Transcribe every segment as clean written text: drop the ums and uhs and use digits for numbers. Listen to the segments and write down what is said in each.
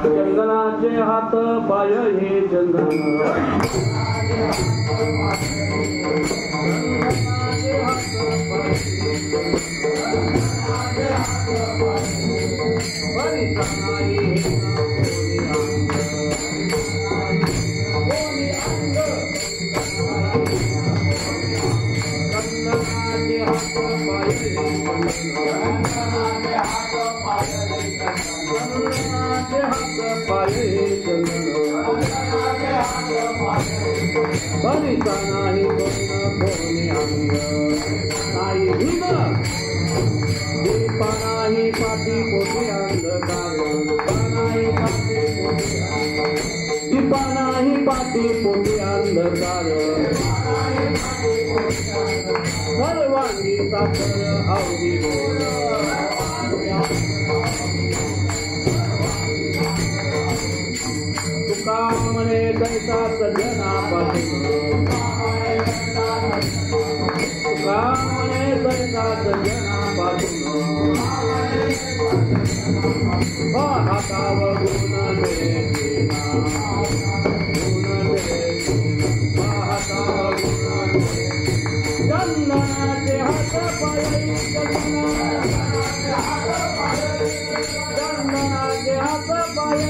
चंदनाचे हात पाय हे चंदन बरीचा नाही कोणी अंग नाही भीम दीपा नाही पाठी पोटी अंधकार दीपा नाही पाठी पोटी अंधकार सर्वांगी साखर अवघी तुका म्हणे कैसा सज्जनापासून तुका म्हणे कैसा सज्जनापासून हातावर गुण देना हातावर गुण चंदनाचे हात पाय चंदनाचे हात पाय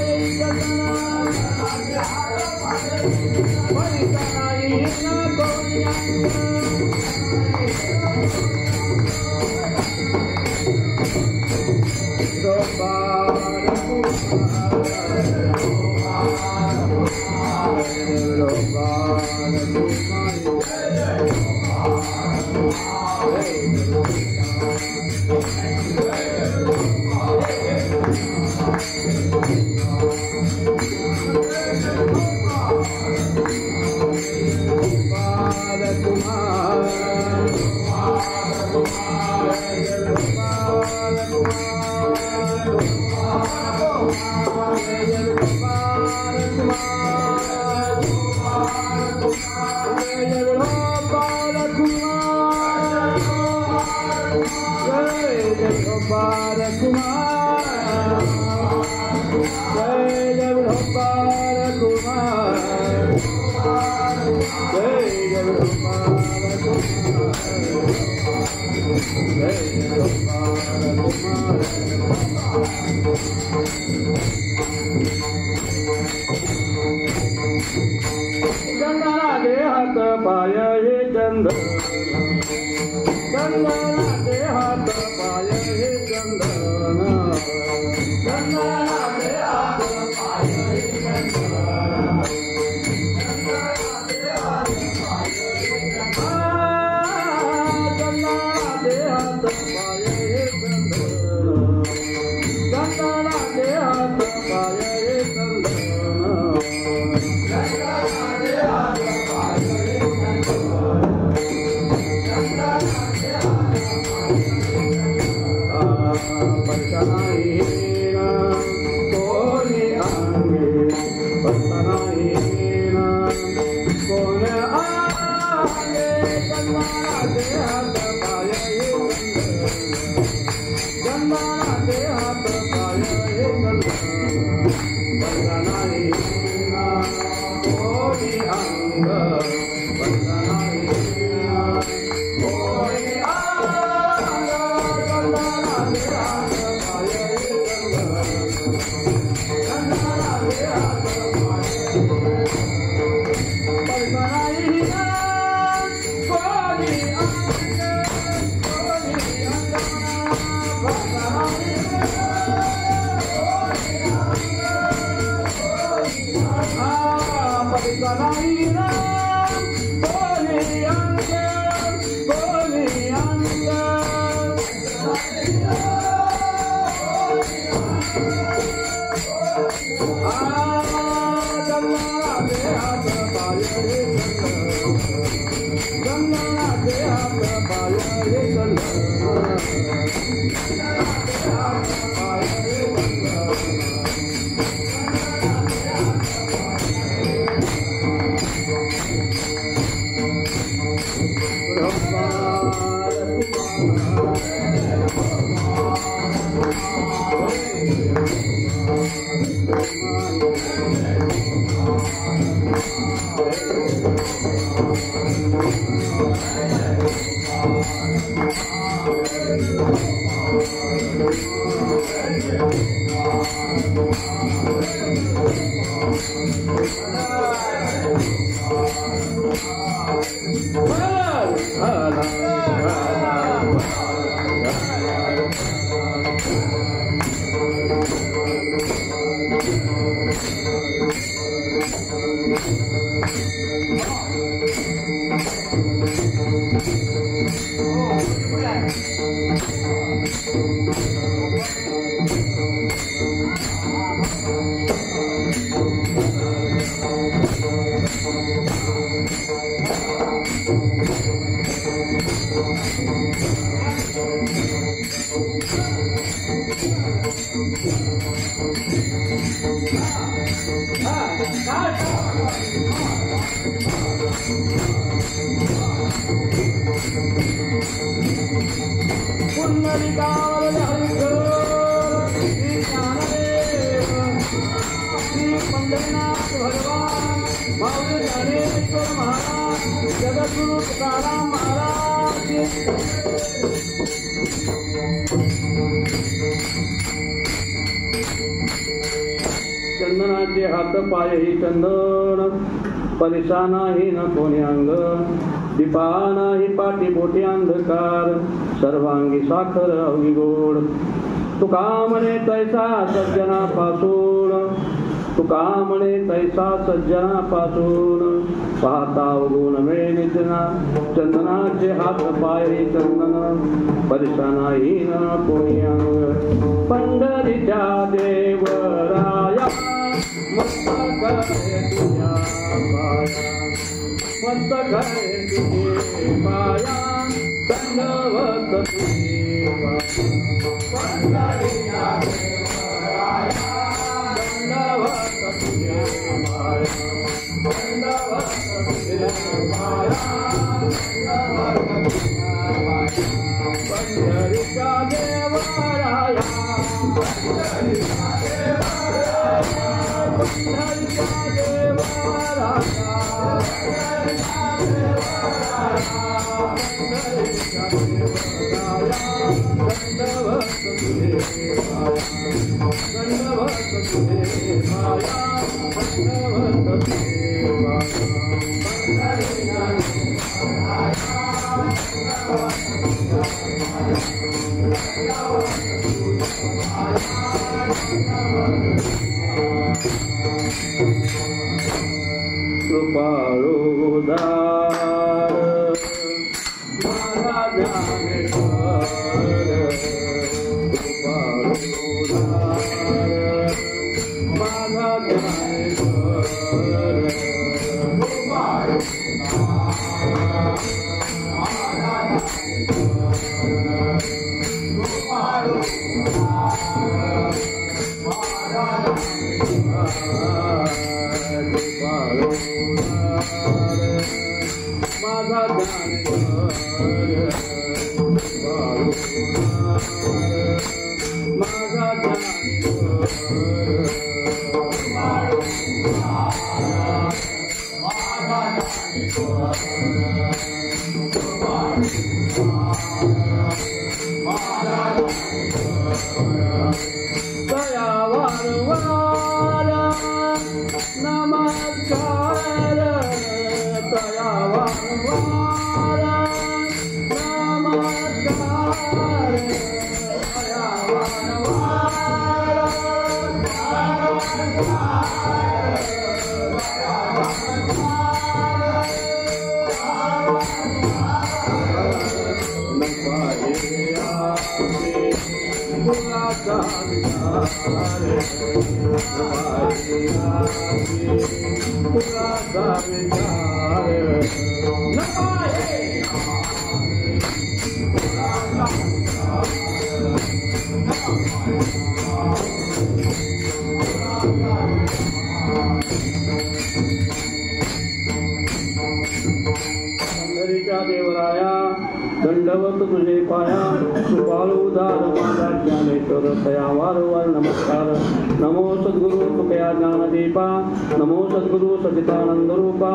चंदनाचे हात पाय हे चंदन चंदनाचे हात पाय हे चंदन चंदनाचे हात पाय हे चंदन चंदनाचे हात पाय हे चंदनाचे हात पाय हे चंदन चंदनाचे हात पाय ही चंदन, परिसा नाही न कोणी अंग, दीपा नाही पाठी बोटी अंधकार, सर्वांगी साखर अवघी गोड. तुका म्हणे तैसा सज्जनापासून, तुका म्हणे तैसा सज्जनापासून, पाहता गुण मिळे निजना. चंदनाचे हात पाय ही चंदन, परिसा नाही न कोणी अंग. पंढरीच्या देवराया मस्तक आहे तुझ्या पाया, मस्तक आहे तुझे पाया, दंडवत तुझे पाया. पंढरीच्या देवराया दंडवत तुझे पाया, दंडवत तुझे पाया, दंडवत तुझे पाया. पंढरीच्या देवराया, पंढरीच्या देवराया, पंढरीच्या देवराया, पंढरीच्या देवराया, दंडवत तुझे पाया, दंडवत तुझे पाया, दंडवत तुझे पाया. पंढरीच्या देवराया कृपाळू उदार माझा ज्ञानेश्वर, कृपाळू उदार माझा ज्ञानेश्वर, कृपाळू दंडवत तुझे पाया कृपाळू उदार माझा ज्ञानेश्वर तया वारंवार नमस्कार नमो सद्गुरु कृपया ज्ञानदीपा नमो सद्गुरु सचितानंद रूपा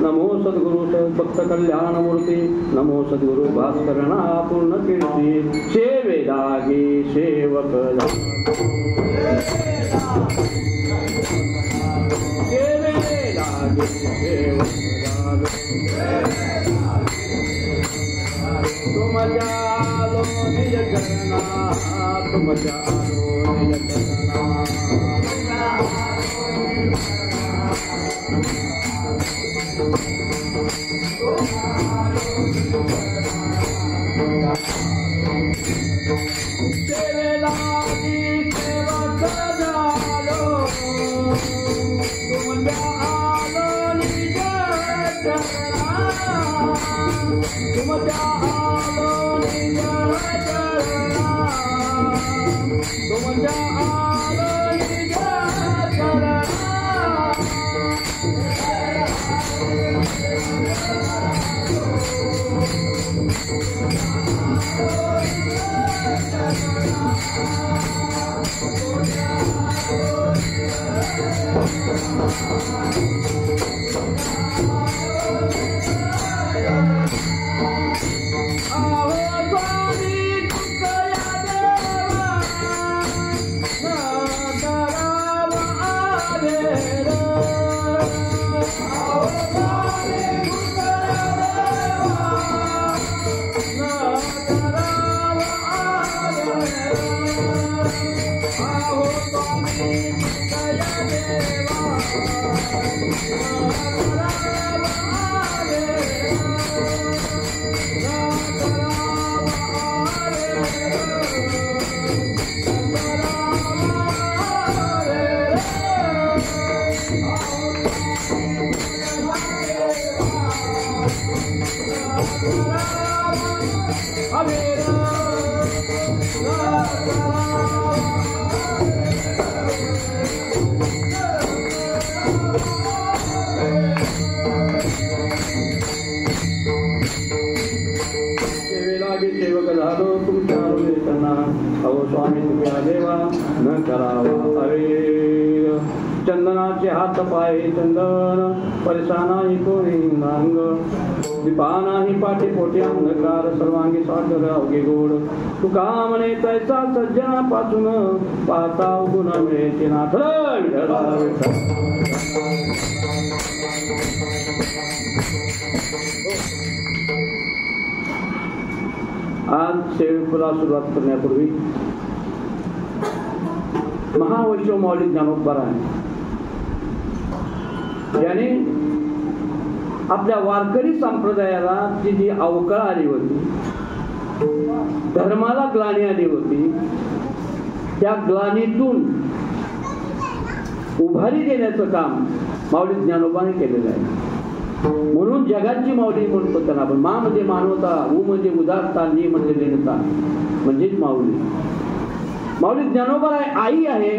नमो सद्गुरु भक्त कल्याण मूर्ती नमो सद्गुरु भास्करणा पूर्ण कीर्ती सेवे लागे सेवक सेवे लागे सेवक तुम जालो निज करना तुम जालो निज तेरे लागी सेवक जालो तुम जालो निज करना तुम जालो निज करना तुम जालो निज करना सेवक झालो तुमच्या वेतना अहो स्वामी तुझ्या देवा न करावा अरे चंदनाचे हात पाय चंदन परेशानाही कोणी नांग दीपानाही पाठी पोटी अंधकार सर्वांगी सागर अवघे गोड तुका म्हणे तैसा सज्जनापासून पाहता गुण मिळते नाथ आज सेवेला सुरुवात करण्यापूर्वी महावैष्णव माऊली ज्ञानोबराय याने आपल्या वारकरी संप्रदायाला जी अवकळ आली होती, धर्माला ग्लानी आली होती, त्या ग्लानीतून उभारी देण्याचं काम माऊली ज्ञानोबाने केलेलं आहे. म्हणून जगाची माऊली म्हणतो त्यांना आपण. मा म्हणजे मानवता, उ म्हणजे उदारता, नी म्हणजे लेनता, म्हणजेच माऊली. माऊली ज्ञानोबराय आई आहे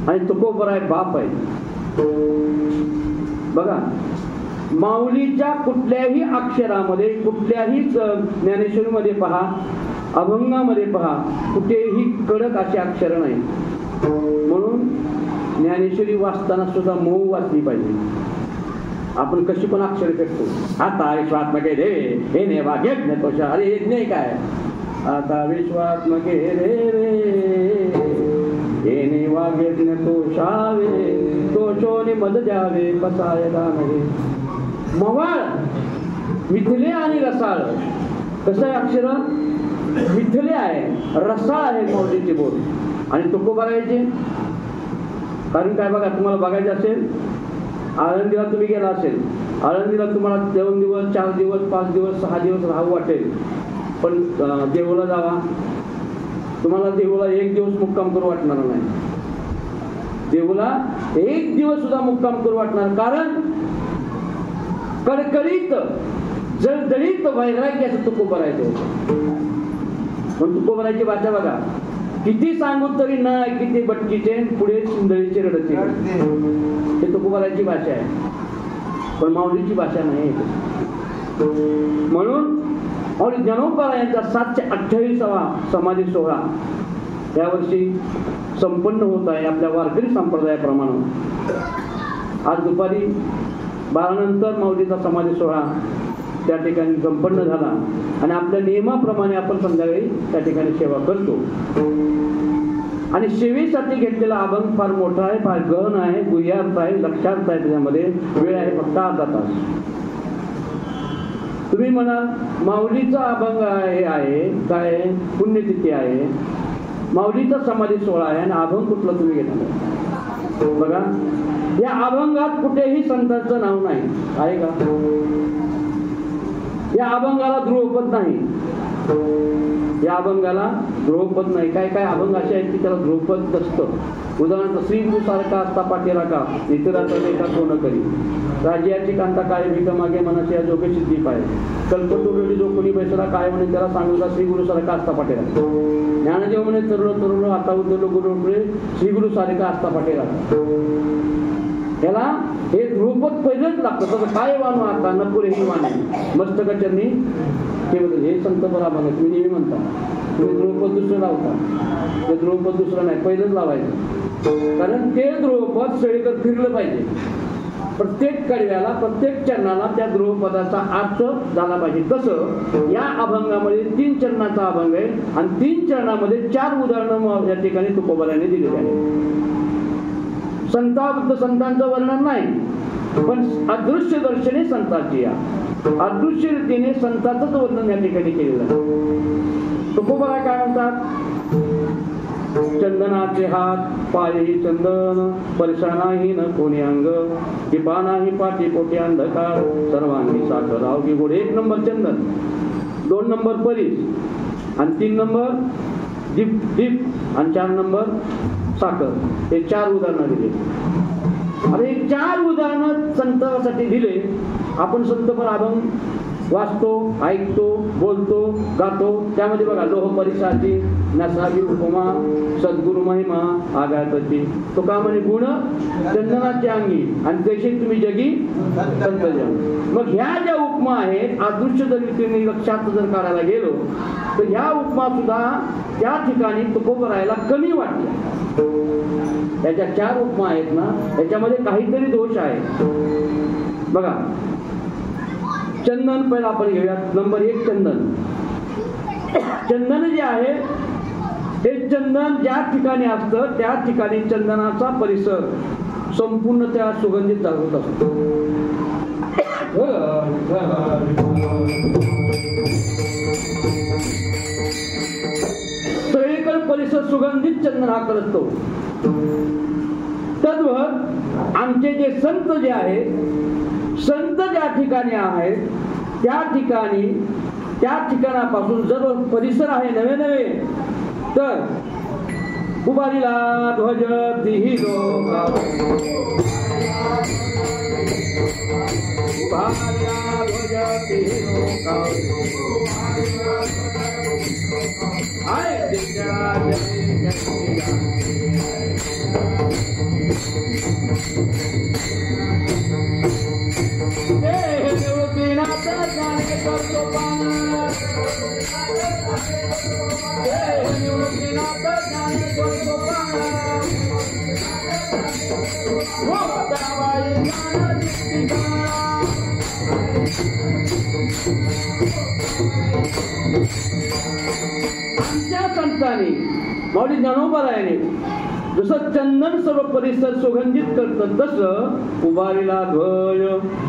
आणि तुकोबराय बाप आहे. बघा, माऊलीच्या कुठल्याही अक्षरामध्ये, कुठल्याही ज्ञानेश्वरीमध्ये पहा, अभंगामध्ये पहा, कुठेही कडक असे अक्षर नाही. म्हणून ज्ञानेश्वरी वाचताना सुद्धा मऊ वाचली पाहिजे. आपण कशी पण अक्षर फेकतो. आता विश्वात्मके रे हे ने वाग्यज्ञ तोषा. अरे यज्ञ काय? आता विश्वात्मके रे हे ने वाग्यज्ञ तोषावे तोषोने मद द्यावे पसायला नव्हे. मवाळ, मिथले आणि रसाळ. कसं आहे अक्षर? मिथले आहे, रसाळ आहे माऊलीचे बोल. आणि तुकोबरायचे कारण काय बघा, तुम्हाला बघायचे असेल, आळंदीला तुम्ही गेला असेल, आळंदीला तुम्हाला 2 दिवस 4 दिवस 5 दिवस 6 दिवस राहू वाटेल, पण देऊला जावा, तुम्हाला देऊला 1 दिवस मुक्काम करू वाटणार नाही. देऊला 1 दिवस सुद्धा मुक्काम करू वाटणार. कारण कडकडीत जळजळीत वैराग्याचं तुकोबरायचं होतं. पण तुकोबरायची भाषा बघा, किती सांगू तरी नाही, किती बटकीचे पुढे सुंदरीचे रडते. हे तुकोबरायची भाषा आहे, पण माऊलीची भाषा नाही. म्हणून माऊली ज्ञानोबा यांचा 728वा समाधी सोहळा यावर्षी संपन्न होत आहे आपल्या वारकरी संप्रदायाप्रमाणे. आज दुपारी 12 नंतर माऊलीचा समाधी सोहळा त्या ठिकाणी संपन्न झाला आणि आपल्या नियमाप्रमाणे आपण संध्याकाळी त्या ठिकाणी सेवा करतो. आणि सेवेसाठी घेतलेला अभंग फार मोठा आहे, फार गहन आहे, गुह्यार्थ आहे, लक्षार्थ आहे. त्याच्यामध्ये वेळ आहे फक्त अर्धा तास. तुम्ही म्हणाल माऊलीचा अभंग आहे काय, पुण्यतिथी आहे, माऊलीचा समाधी सोहळा आहे आणि अभंग कुठला तुम्ही घेतला? बघा, या अभंगात कुठेही संतांचं नाव नाही आहे का? या अभंगाला ध्रुवपद नाही, या अभंगाला ध्रुवपद नाही. काय काय अभंग असे आहेत की त्याला ध्रुवपद असतं. उदाहरणार्थ श्री गुरु सारखा असता पाठीरा का इतराचा लेखा कोण करी, राज्याची कांता काय भीक मागे मनाची या जोगे सिद्धी पाय, कल्पतोरली जो कोणी बैसला काय म्हणे त्याला सांगूचा श्री गुरु सारखा असता पाठीरा, ज्ञानदेव म्हणे तरुण आता उद्दलो गुरु श्री गुरु सारखा असता पाठीरा. याला हे ध्रुवपद पहिलेच लागतं. तसं काय वाणू आता नपुरे ही वाणी मस्तकचरणी हे संत बरोबर तुम्ही नेहमी म्हणता. तुम्ही ध्रुवपद दुसरं लावता, ते ध्रुवपद दुसरं नाही, पहिलंच लावायचं. कारण ते ध्रुवपद सगळीकडे फिरलं पाहिजे. प्रत्येक कडव्याला प्रत्येक चरणाला त्या ध्रुवपदाचा अर्थ झाला पाहिजे. तसं या अभंगामध्ये 3 चरणाचा अभंग आहे आणि 3 चरणामध्ये 4 उदाहरणं या ठिकाणी तुकोबाराने दिलेली आहेत. संताबद्ध संतांचं वर्णन नाही, पण अदृश्य दर्शने संतांची, या अदृश्य रीतीने संतांचंच वर्णन या ठिकाणी केलेलं आहे. तुकोबारा काय म्हणतात? चंदनाचे हात पायही चंदन, परशानाही न कोणी अंग, टिपा नाही पाठी पोटी अंधकार, सर्वांनी साखर अवघी गोड. 1 नंबर चंदन, 2 नंबर परीस आणि 3 नंबर दीप आणि 4 नंबर साखर. हे 4 उदाहरणं दिले. आता हे 4 उदाहरणं संतांसाठी दिले. आपण संतपर अभंग वाचतो, ऐकतो, बोलतो, गातो. त्यामध्ये बघा लोह परिसाची नसावी उपमा, सद्गुरु महिमा आगातची, तो का म्हणे गुण चंदनाची अंगी आणि तसे तुम्ही जगी संतजन. मग ह्या ज्या उपमा आहेत अदृश्य जर रीतीने लक्षात जर काढायला गेलो तर ह्या उपमा सुद्धा त्या ठिकाणी तुकोबरायला कमी वाटल्या. त्याच्या 4 उपमा आहेत ना, त्याच्यामध्ये काहीतरी दोष आहे. बघा, चंदन पहिला आपण घेऊयात. नंबर 1 चंदन. चंदन जे आहे हे चंदन ज्या ठिकाणी असतं त्या ठिकाणी चंदनाचा परिसर संपूर्ण त्या सुगंधित जागृत असतो. सगळीकडे परिसर सुगंधित चंदन हा करतो. तद्वत आमचे जे संत जे आहेत, संत ज्या ठिकाणी आहेत त्या ठिकाणापासून जर परिसर आहे नवे नवे तर उभारीला ध्वज दिही लोका, उभारीला ध्वज दिही लोका, आय दिशा आमच्या संतांनी माऊली ज्ञानोबारायाने जसं चंदन सर्व परिसर सुगंधित करतं तसं उभारीला ध्वज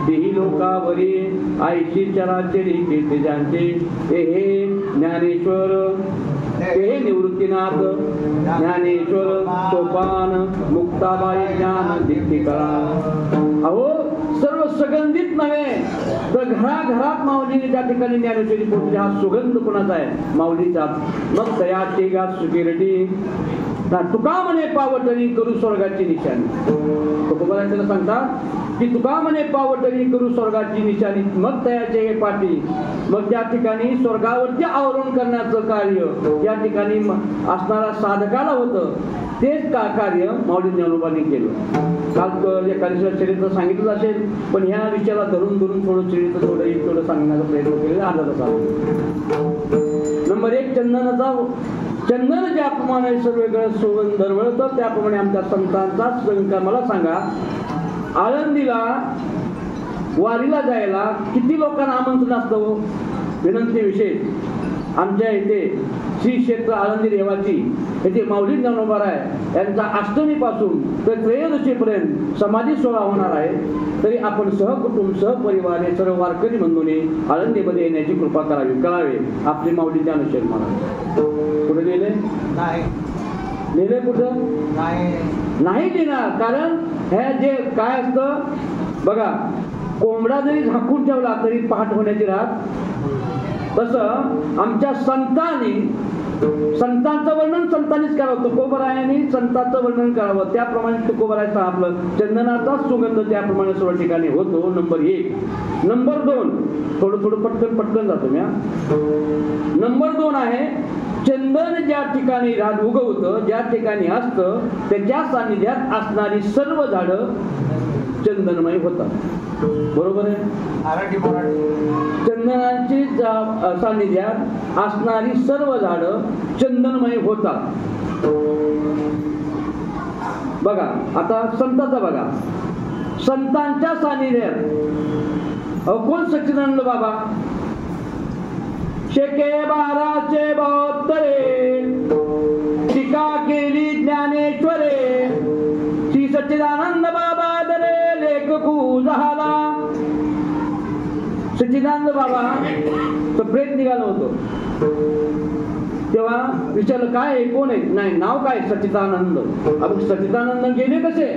तेही लोकावरी आयशी चराचरी कीर्ती ज्यांचे हे ज्ञानेश्वर, हे निवृत्तीनाथ ज्ञानेश्वर सोपान मुक्ताबाई ज्ञान दीप्तिका. अहो सर्व सुगंधित नव्हे तर घराघरात माऊलीने त्या ठिकाणी ज्ञानेश्वरी पोहोचली. हा सुगंध कोणाचा आहे? माऊलीचा. मग दयाची गा सुकिरडी तुका म्हणे पावटणी करू स्वर्गाची निशाणी. तुकोबाराय त्याला सांगतात की तुका म्हणे पावटणी करू स्वर्गाची निशाणी मग तयाचे हे पाठी. मग त्या ठिकाणी स्वर्गावरती आवरण करण्याचं कार्य या ठिकाणी असणारा साधकाला होतं. तेच कार्य माऊली ज्ञानोबांनी केलं. काल एखाद्या चरित्र सांगितलं असेल, पण ह्या विषयाला धरून थोडं चरित्र थोडं सांगण्याचा प्रयत्न केलेला आला तसा. नंबर 1, चंदन ज्याप्रमाणे सर्वेकडे सुगंध दरवळतं त्याप्रमाणे आमच्या संतांचा संस्कार. मला सांगा, आळंदीला वारीला जायला किती लोकांना आमंत्रण असतं? विनंती विशेष आमच्या इथे श्री क्षेत्र आळंदी रेवाची येथे माऊली ज्ञानोबाराय यांचा अष्टमीपासून तर त्रयोदशीपर्यंत समाधी सोहळा होणार आहे. तरी आपण सहकुटुंब सहपरिवार हे सर्व वारकरी बंधूंनी आळंदीमध्ये येण्याची कृपा करावे. आपली माऊली ज्ञानेश्वर महाराज कुठे गेले? नेले कुठं? नाही देणार. कारण हे जे काय असतं बघा, कोंबडा जरी झाकून ठेवला तरी पहाट होण्याची राहत. तसं आमच्या संतांचं वर्णन संतांनीच करावं. तुकोबारायांनी संतांचं वर्णन करावं. त्याप्रमाणे तुकोबारायचं आपलं चंदनाचा सुगंध त्याप्रमाणे सर्व ठिकाणी होतो. नंबर 1. नंबर 2, थोडं पटकन जातो मी. नंबर 2 आहे चंदन ज्या ठिकाणी रात उगवतं, ज्या ठिकाणी असतं, त्याच्या सानिध्यात असणारी सर्व झाडं चंदनमय होतात. बरोबर आहे? चंदनाची सानिध्यात असणारी सर्व झाडं चंदनमय होतात. बघा आता संतांचा बघा, संतांच्या सानिध्यात कोण? सच्चिदानंद बाबा. शेके 12चे 72 टीका केली ज्ञानेश्वरे. श्री सच्चिदानंद बाबा दरे लेखकू झाला. सच्चिदानंद बाबा तो प्रेत निघालं होतं. तेव्हा विचारलं काय कोण आहे? नाही, नाव काय? सच्चिदानंद. आपण सच्चिदानंद गेले कसे?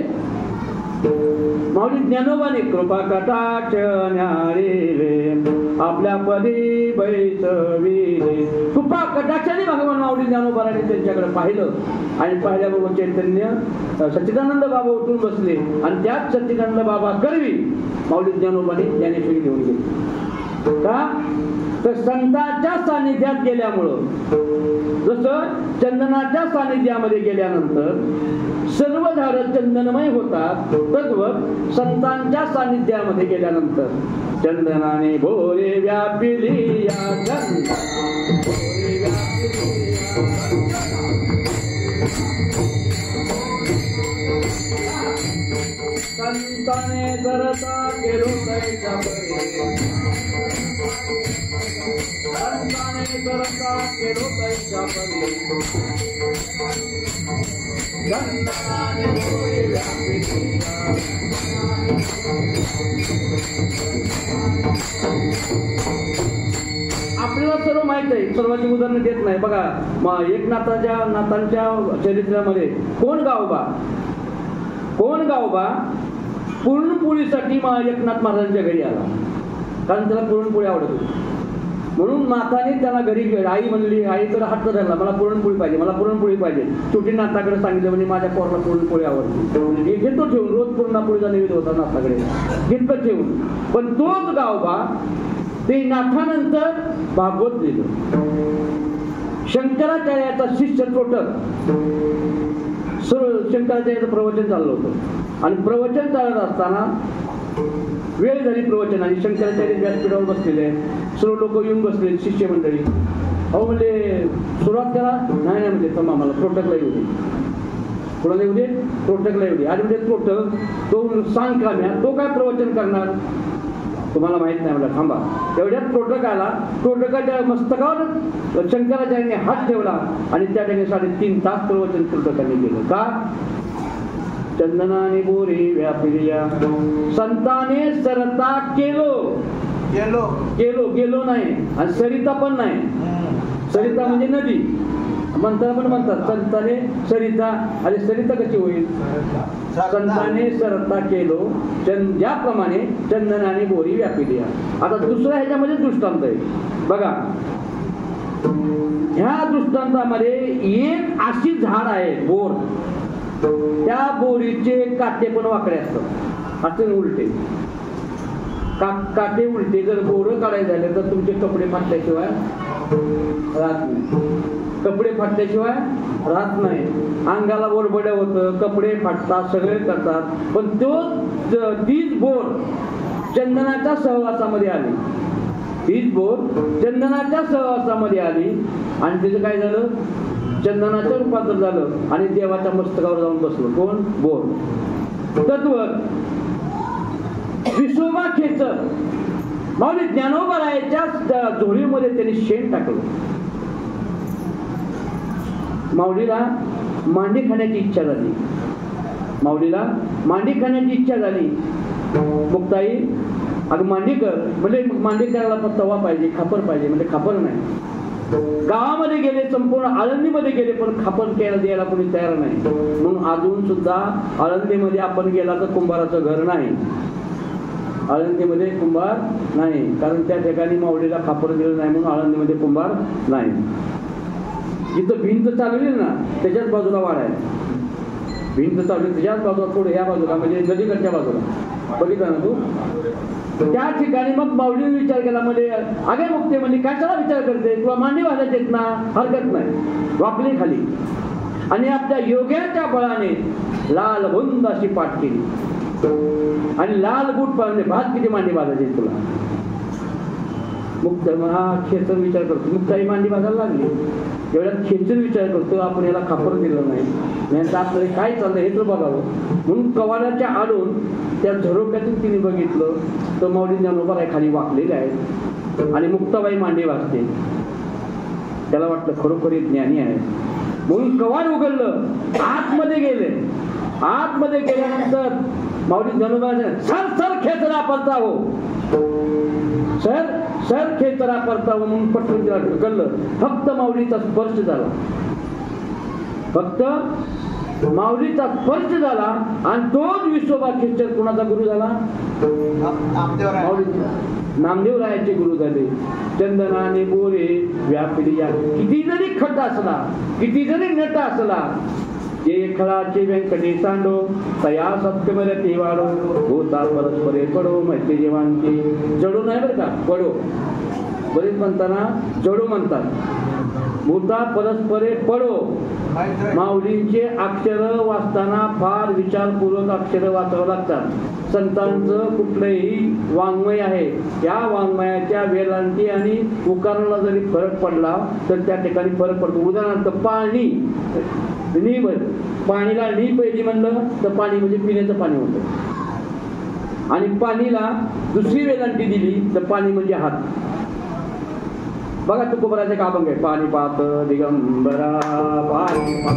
माऊली ज्ञानोबाने कृपा कटाक्ष न्यारे आपल्या पदी बैसविले. कृपा कटाक्षाने भगवान माऊली ज्ञानोबाने त्यांच्याकडे पाहिलं आणि पाहिल्याबरोबर चैतन्य सच्चिदानंद बाबा उठून बसले आणि त्याच सच्चिदानंद बाबा करवी माऊली ज्ञानोबाने ज्ञानेश्वरी घेऊन गेले. का? तर संतांच्या सानिध्यात गेल्यामुळं. जसं चंदनाच्या सानिध्यामध्ये गेल्यानंतर सर्व झाडं चंदनमय होतात, तद्वत संतांच्या सानिध्यामध्ये गेल्यानंतर चंदनाने भोरे व्यापिली या संताने करता केलो तैच्या परी. संताने करता केलो तैच्या परी. संताने भोरे व्यापिली आपल्याला सर्व माहित आहे. सर्वांची उदाहरणं देत नाही. बघा नाथांच्या चरित्रामध्ये कोण गावबा पुरणपोळीसाठी एकनाथ महाराजांच्या घरी आला. कारण त्याला पुरणपोळी आवडत होती. म्हणून नाथाने त्याला घरी आई म्हणली, आईकडे हट्ट धरला, मला पुरणपोळी पाहिजे. शेवटी नाथाकडे सांगितलं म्हणजे माझ्या पोराला पुरणपोळी आवडते. घेतो ठेवून, रोज पुरणपोळीचा नैवेद्य होता नाथाकडे, घेतलं ठेवून. पण तोच गावबा ते नाथानंतर भागवत लिहिलं. शंकराचार्याचा शिष्य तोटक शंकराचार्याचं प्रवचन चाललं होतं आणि प्रवचन चालत असताना वेळ झाली प्रवचन आणि शंकराचार्य व्यासपीठावर बसलेले. सर्व लोक येऊन बसले, शिष्य मंडळी. अहो म्हणजे सुरुवात करा. नाही म्हणजे थांबा, मला तोटकला येऊ दे. कोणाला येऊ दे? तोटकला येऊ दे. आणि म्हणजे तोटक तो सांग का म्या, तो काय प्रवचन करणार तुम्हाला माहित नाही. मला थांबा. एवढ्यात तोटक आला. तोटकाच्या मस्तकावर शंकराचार्याने हात ठेवला आणि त्या ठिकाणी 3.5 तास प्रवचन तोटकाने केलं. का? चंदनाने बोरे व्यापिल्या संताने सरता गेलो नाही. आणि सरिता पण नाही. सरिता म्हणजे नदी म्हणतात. संताने सरिता. अरे सरिता कशी होईल? संताने सरता केलो ज्याप्रमाणे चंदनाने बोरी व्यापिल्या. आता दुसऱ्या ह्याच्यामध्ये दृष्टांत आहे बघा. ह्या दृष्टांतामध्ये एक अशी झाड आहे बोर. त्या बोरीचे काटे पण वाकडे असतात, असं उलटे काटे उलटे. जर बोरं काढायचे झाले तर तुमचे कपडे फाटल्याशिवाय राहत नाही, कपडे फाटल्याशिवाय राहत नाही. अंगाला बोरबड्या होतं, कपडे फाटतात, सगळे करतात. पण तीच बोर चंदनाच्या सहवासामध्ये आली, तीच बोर चंदनाच्या सहवासामध्ये आली आणि तिचं काय झालं, चंदनाचं रूपांतर झालं आणि देवाच्या मस्तकावर जाऊन बसलं. कोण? बोर. तत्वर विसोबा खेचर माऊली ज्ञानोबारायाच्या झोळीमध्ये त्यांनी शेण टाकलं. माऊलीला मांडी खाण्याची इच्छा झाली, माऊलीला मांडी खाण्याची इच्छा झाली. मुक्ताई अगं मांडी कर म्हणजे मांडी करायला पण तवा पाहिजे, खापर पाहिजे, म्हणजे खापर नाही. गावामध्ये गेले, संपूर्ण आळंदीमध्ये गेले, पण खापर द्यायला कोणी तयार नाही. म्हणून अजून सुद्धा आळंदीमध्ये आपण गेला तर कुंभाराचं घर नाही, आळंदीमध्ये कुंभार नाही, कारण त्या ठिकाणी माऊलीला खापर दिलं नाही म्हणून आळंदीमध्ये कुंभार नाही. जिथं भिंत चालवली ना त्याच्याच बाजूला वाडा आहे, भिंत चालवली त्याच्याच बाजूला, थोडं ह्या बाजूला म्हणजे नदीकडच्या बाजूला, बघितलं ना तू. त्या ठिकाणी मग माऊलीने विचार केला, म्हणजे अगे मुक्ते म्हणजे कशाला विचार करते, तुला मांडी वाजायचे आहेत ना, हरकत नाही, वाकली खाली आणि आपल्या योग्याच्या बळाने लाल बुंद अशी पाठ केली आणि लाल बूट पाळणे भात किती मांडी बाजायचे तुला. मुक्त हा खेचर विचार करतो, मुक्ताई मांडी बाजायला लागली. एवढ्यात खेचर विचार करतो, आपण याला खापर दिलं नाही, यांचं आपल्याला काय चाललंय हे तर बघावं. म्हणून कवाडाच्या आडून त्या झरोक्यातून तिने बघितलं तर माऊली ज्ञानोबा खाली वाकलेले आहेत आणि मुक्ताबाई मांडी वाजते. त्याला वाटलं खरोखरी ज्ञानी आहे, म्हणून कवाड उघडलं, आतमध्ये गेले. आतमध्ये गेल्यानंतर माऊली ज्ञानोबा सर सर खेचरा परता हो, सर सर खेचरा परता हो म्हणून पटकन तिला ढकललं. फक्त माऊलीचा स्पर्श झाला, फक्त माऊलीचा स्पर्श झाला आणि तोच विसोबा खेचर कोणाचा गुरु झाला? नामदेवरायाचे गुरु झाले. चंदनाने बोरे व्यापिली, किती जरी खट असला, किती जरी नट असला, जे खळाचे व्यंकटे सांडो तया सत्यमरती वाढो, होता परस्परे पडो मैत्री जीवांची. जडो नाही बरं का, पडो. बरेच म्हणताना जडो म्हणतात, होता परस्परे पडो. माऊलींचे अक्षर वाचताना फार विचारपूर्वक अक्षर वाचावं लागतात. संतांचं कुठलंही वाङ्मय आहे, या वाङ्मयाच्या वेलांटी आणि उकाराला जरी फरक पडला तर त्या ठिकाणी फरक पडतो. उदाहरणार्थ पाणी, पाणीला नी पहिली म्हणलं तर पाणी म्हणजे पिण्याचं पाणी होतं, आणि पाणीला दुसरी वेलांटी दिली तर पाणी म्हणजे हात. बघा तुकोबराचे का अभंग आहे, पाणी पात दिगंबरा, पाणी पात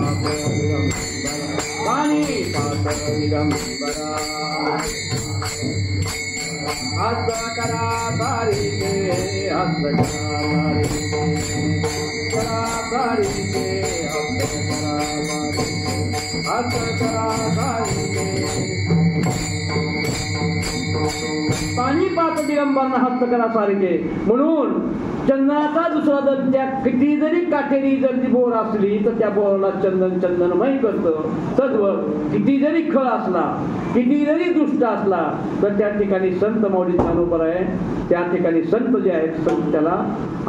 दिगंबरा, पाणी पात दिगंबरा, हात करा तारीके, हात करा तारीके, हात करा तारीके. पाणी पात दिगंबरांना हस्त करा सारखे. म्हणून चंदनाचा दुसरा दर त्या किती जरी काटेरी जर ती बोर असली तर त्या बोराला चंदन चंदनमय करतं. तद्व किती जरी खळ असला, किती जरी दुष्ट असला तर त्या ठिकाणी संत माऊली ज्ञानोबा आहे, त्या ठिकाणी संत जे आहेत संत त्याला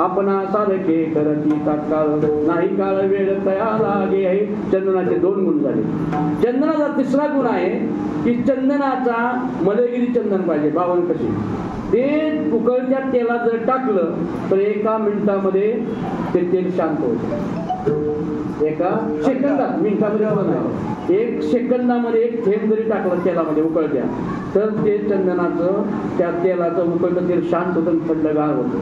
आपणा सारखे करती तात्काळ नाही काळ वेळ तया लागे आहे. चंदनाचे 2 गुण झाले. चंदनाचा तिसरा गुण आहे की चंदनाचा मलगिरी चंदन पाहिजे. 52 कशी ते उकळत्या तेलात जर टाकलं तर 1 मिनिटामध्ये ते तेल शांत होतं. 1 सेकंदात, मिनिटामध्ये होत नाही, 1 सेकंदामध्ये 1 थेंब जरी टाकलं तेलामध्ये उकळत्या तर ते चंदनाचं त्या तेलाचं उकळतं तेल शांत होतं, थंडगार होतं.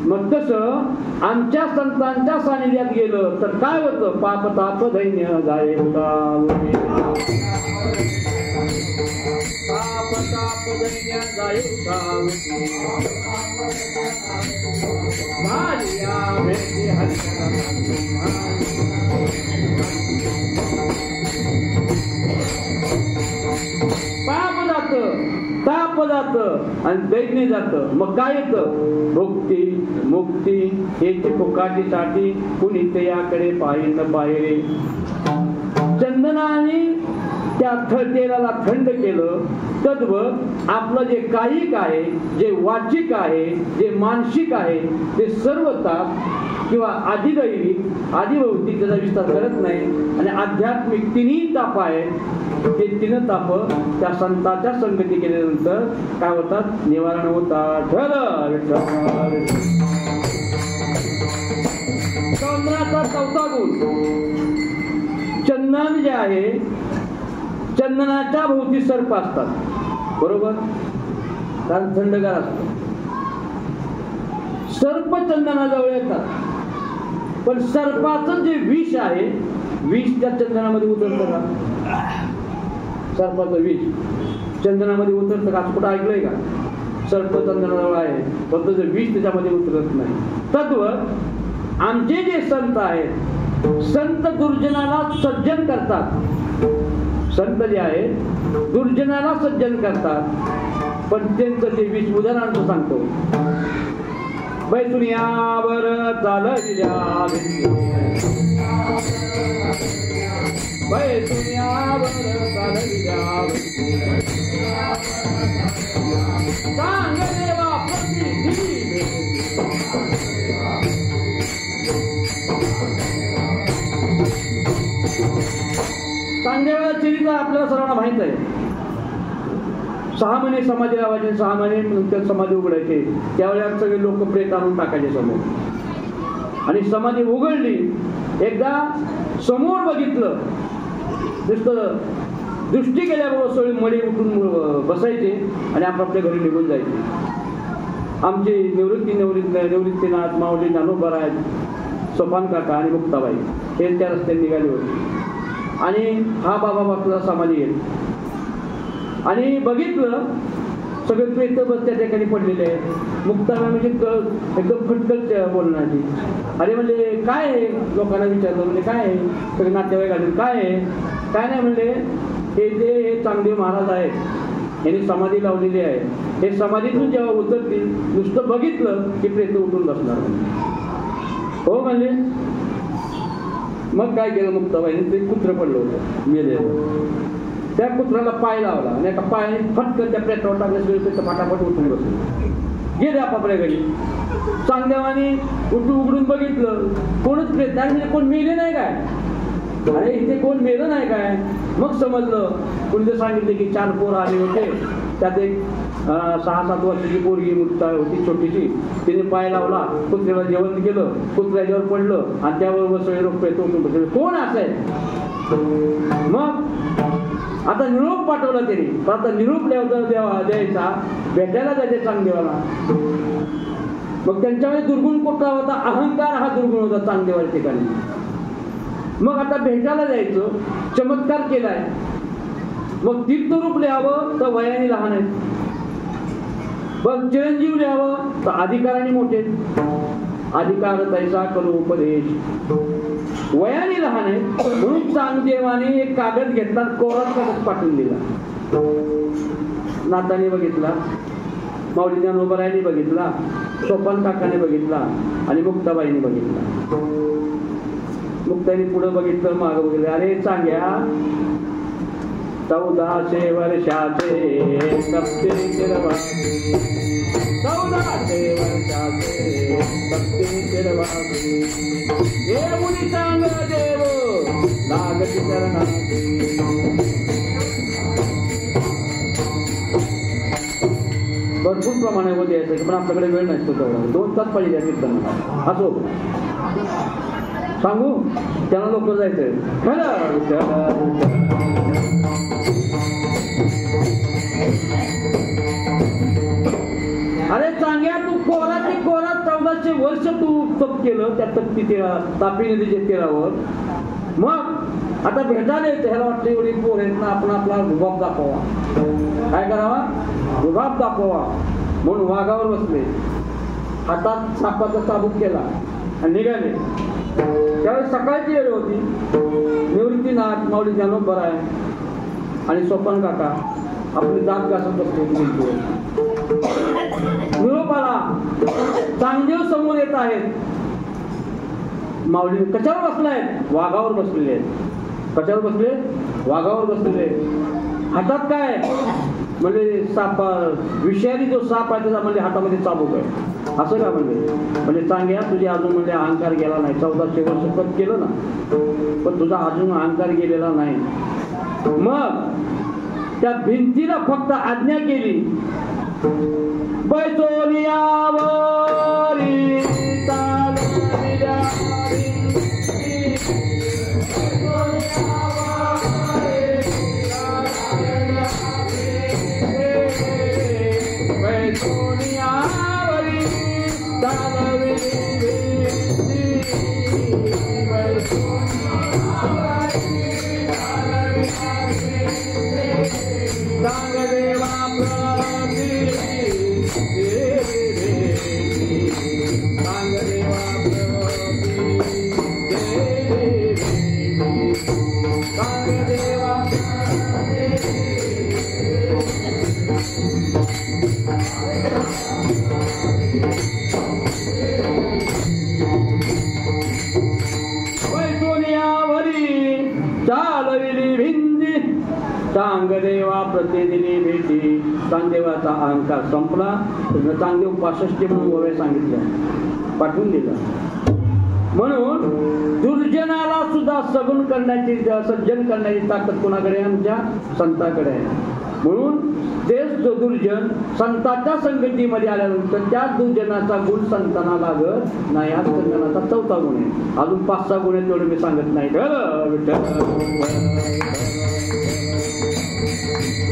मग तसं आमच्या संतांच्या सानिध्यात गेलं तर काय होतं? पाप ताप दैन्य जाय पाप जात, ताप जात आणि दैन्य जात. मग काय येतं? भुक्ती मुक्ती हेची फुकाटीसाठी कुणी ते याकडे पाहिन पाहिरे. चंदनाने त्या तेलाला थंड केलं. तद्वत आपलं जे कायिक आहे, जे वाचिक आहे, जे मानसिक आहे, ते सर्व ताप किंवा आदिदैविक आदिभौतिक त्याचा विस्तार करत नाही. आणि आध्यात्मिक तिन्ही ताप आहेत, ते तीन ताप त्या संतांच्या संगती केल्यानंतर काय होतात, निवारण होतात. चंद्राचा चौथा गुण, चंदन जे आहे, चंदनाच्या भोवती सर्प असतात, बरोबर, कारण थंडगार असतो. सर्प चंदनाजवळ येतात, पण सर्पाचं जे विष आहे, विष त्या चंदनामध्ये उतरतं का? सर्पाचं विष चंदनामध्ये उतरतं का? असं कुठं ऐकलंय का? सर्प चंदनाजवळ आहे, पण त्याचं विष त्याच्यामध्ये उतरत नाही. तद्वत आमचे जे संत आहेत, संत दुर्जनाला सज्जन करतात. संत जे आहेत दुर्जनाला सज्जन करतात, पण त्यांचं ते विष उदाहरणार्थ सांगतो. बैसुनियावर चालविल्या बैसुनियावर चालविल्या सांग देवा प्रतिदिनी चांगदेवाला चरित्र आपल्याला सर्वांना माहित आहे. 6 महिने समाधी लावायचे, 6 महिने नंतर समाधी उघडायचे. त्यावेळेला सगळे लोक प्रेत आणून टाकायचे समोर, आणि समाधी उघडली, एकदा समोर बघितलं, नुसतं दृष्टी केल्याबरोबर सगळे मडे उठून बसायचे आणि आपापल्या घरी निघून जायचे. आमचे निवृत्तीनाथ माऊली ज्ञानोबराज, सोपान काका आणि मुक्ताबाई हे त्या रस्त्याने निघाले होते. आणि हा बाबा बापूला समाधी गेली आणि बघितलं सगळे प्रेत बस त्या ठिकाणी पडलेले आहेत. मुक्ताबाई म्हणजे एकदम फटकल बोलण्याची. अरे म्हणजे काय आहे, लोकांना विचारलं, म्हणजे काय आहे, सगळे नातेवाईक आले, काय आहे, काय नाही म्हणले, हे चांगदेव महाराज आहेत, यांनी समाधी लावलेली आहे, हे समाधीतून जेव्हा उतरतील नुसतं बघितलं की प्रेत उठून बसणार. हो म्हणले. मग काय केलं मुक्ताबाईने, ते कुत्रं पडलं होतं मेलेलं, त्या कुत्र्याला पाय लावला आणि एका पायाने फटकन त्या प्रेतावर टाकल्यास फटाफट उठून बसले, गेले आपापल्या घरी. चांगदेवाने उघडून बघितलं, कोणच प्रेत नाही, म्हणजे कोण मेले नाही काय, अरे इथे कोण मेलं नाही काय. मग समजलं, कोणी सांगितलं की 4 पोरं आले होते, त्यात एक 6-7 वर्षाची पोरगी मुक्ता होती छोटीशी, तिने पाय लावला, कुत्र्याला जेवण केलं, कुत्र्याच्यावर पडलं आणि त्याबरोबर सगळे लोक प्रेत उठून बसले. कोण असेल? मग आता निरोप पाठवला त्यांनी, पण आता निरोप द्यायचा, भेटायला जायचे चांगदेवाला. मग त्यांच्यामध्ये दुर्गुण कुठला होता? अहंकार हा दुर्गुण होता चांगदेवाच्या ठिकाणी. मग आता भेटायला जायचं, चमत्कार केलाय, मग तीर्थरूप लिहावं तर वयाने लहान आहेत, बघ चिरंजीव लिहावं तर अधिकाराने मोठे, अधिकार तैसा करू उपदेश, वयाने लहान आहे. म्हणून चांगदेवाने एक कागद घेतला, कोरा कागद पाठवून दिला. नाताने बघितला, माऊली ज्ञानोबरायाने बघितला, सोपान काकाने बघितला आणि मुक्ताबाईने बघितला. मुक्ताईने पुढे बघितलं, मागं बघितलं. अरे चांग्या, 1400 वर्षाचे 1400 वर्षाचे देऊनी सांग देव लागती चरणाची. भरपूर प्रमाणे होते यायचं, पण आपल्याकडे वेळ नसतो तेवढा, 2 तास पाहिजे त्या कीर्तनाला. असो सांगू, त्यांना लोक जायचंय. अरे चांगल्या, तू कोराचे कोरा 1400 वर्ष तू तप केलं त्या तप्ती तापी नदीच्या तीरावर. मग आता भेटायला येते, ह्याला वाटतं एवढी पोर आहेत ना, आपण आपला रुबाब दाखवा. काय करावा? रुबाब दाखवा. म्हणून वाघावर बसले, हातात सापाचा चाबूक केला आणि निघाले. त्यावेळी सकाळची वेळ होती. निवृत्तीनाथ माऊली ज्ञानोबराय आणि सोपान काका आपली दात घासत बसले. निरोप आला, चांगदेव समोर येत आहेत. माऊली कशावर बसलाय? वाघावर बसलेले आहेत. कशावर बसले? वाघावर बसलेले. हातात काय म्हणजे साप, विषारी जो साप आहे त्याचा म्हणजे हातामध्ये चाबूक आहे. असं का म्हणजे चांगल्या तुझे अजून म्हणजे अहंकार गेला नाही. 1400 वर्ष पद केलं ना, पण तुझा अजून अहंकार गेलेला नाही. मग त्या भिंतीला फक्त आज्ञा केली, बैसोनियावरी चालविल्या चांगदेवा प्रतिदिनी भेटी. चांगदेवाचा अहंकार संपला. चांगदेव 65 म्हणून ओव्या सांगितल्या, पाठवून दिला. म्हणून दुर्जनाला सुद्धा सगुण करण्याची, सज्जन करण्याची ताकद कोणाकडे आहे? आमच्या संताकडे आहे. म्हणून तेच जो दुर्जन संतांच्या संगतीमध्ये आल्यानंतर त्या दुर्जनाचा गुण संतांना लागत नाही. हा संतांचा 4था गुण आहे. अजून 5-6 गुण आहेत, तेवढे मी सांगत नाही.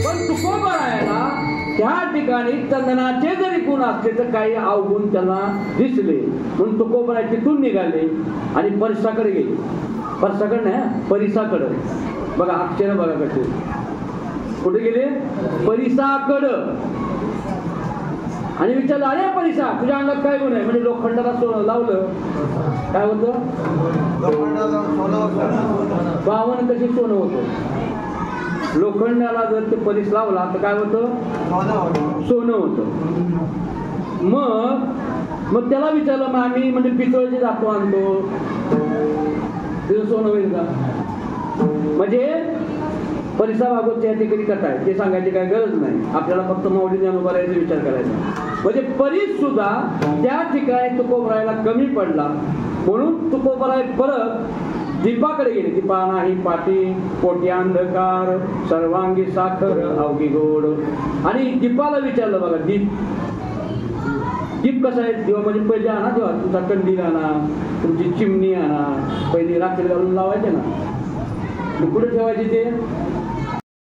पण तुकोबरायाला त्या ठिकाणी चंदनाचे जरी गुण असले तर काही अवगुण त्यांना दिसले. म्हणून तुकोबराय तिथून निघाले आणि परिसाकडे गेले. परिसाकडे नाही, परिसाकडे. बघा अक्षर बघा कसे. कुठे गेले? परिसाकडं. आणि विचारलं, अरे परिसा तुझ्या अंगात काय गुण आहे? म्हणजे लोखंडाला सोनं लावलं काय होतं? 52 कशी सोनं होतं. लोखंडाला जर ते परीस लावला तर काय होतं? सोनं होतं. मग त्याला विचारलं, मग आम्ही म्हणजे पितळचे जातो आणतो, तिथं सोनं होईल का? म्हणजे परिसा भागवतच्या ठिकाणी कथा आहे, ते सांगायची काय गरज नाही. आपल्याला फक्त माऊली ज्ञानोबा याचा विचार करायचा. म्हणजे परीस सुद्धा त्या ठिकाणी तुकोबरायला कमी पडला. म्हणून तुकोबराय परत दीपाकडे गेले. दीपा नाही पाठी, पोटी अंधकार, सर्वांगी साखर अवघी गोड. आणि दीपाला विचारलं, बघा दीप कसा आहे? देवा म्हणजे पहिले आणा, देवा तुमचा कंदील आणा, तुमची चिमणी आणा. पहिली रात्री घालून लावायचे ना, कुठे ठेवायचे ते?